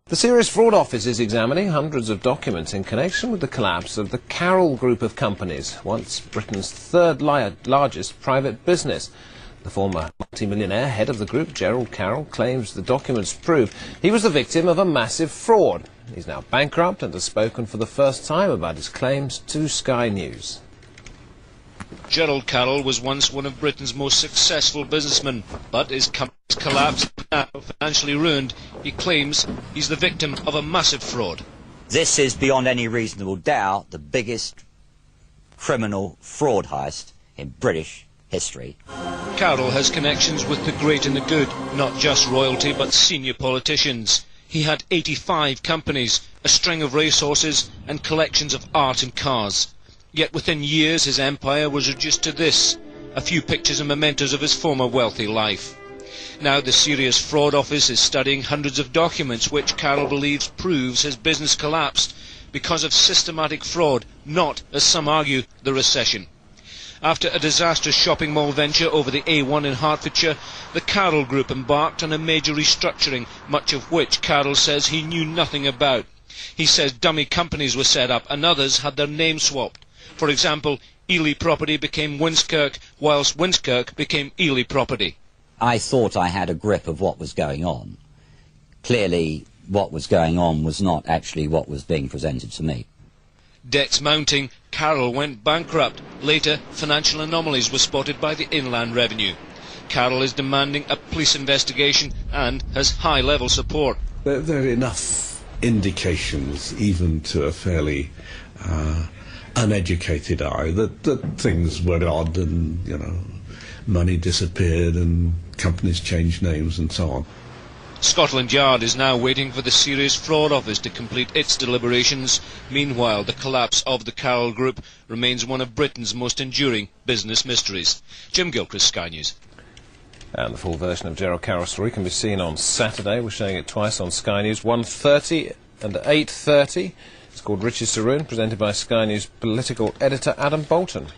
The Serious Fraud Office is examining hundreds of documents in connection with the collapse of the Carroll group of companies, once Britain's third largest private business. The former multimillionaire head of the group, Gerald Carroll, claims the documents prove he was the victim of a massive fraud. He's now bankrupt and has spoken for the first time about his claims to Sky News. Gerald Carroll was once one of Britain's most successful businessmen, but his company's collapsed, now financially ruined. He claims he's the victim of a massive fraud. This is, beyond any reasonable doubt, the biggest criminal fraud heist in British history. Carroll has connections with the great and the good, not just royalty but senior politicians. He had 85 companies, a string of racehorses and collections of art and cars. Yet within years his empire was reduced to this, a few pictures and mementos of his former wealthy life. Now the Serious Fraud Office is studying hundreds of documents which Carroll believes proves his business collapsed because of systematic fraud, not, as some argue, the recession. After a disastrous shopping mall venture over the A1 in Hertfordshire, the Carroll Group embarked on a major restructuring, much of which Carroll says he knew nothing about. He says dummy companies were set up and others had their names swapped. For example, Ely Property became Winskirk, whilst Winskirk became Ely Property. I thought I had a grip of what was going on. Clearly, what was going on was not actually what was being presented to me. Debts mounting, Carroll went bankrupt. Later, financial anomalies were spotted by the Inland Revenue. Carroll is demanding a police investigation and has high-level support. There are enough indications, even to a fairly uneducated eye, that things were odd and, money disappeared and companies changed names and so on. Scotland Yard is now waiting for the Serious Fraud Office to complete its deliberations. Meanwhile, the collapse of the Carroll Group remains one of Britain's most enduring business mysteries. Jim Gilchrist, Sky News. And the full version of Gerald Carroll's story can be seen on Saturday. We're showing it twice on Sky News, 1:30 and 8:30. It's called Riches to Ruin, presented by Sky News political editor Adam Bolton.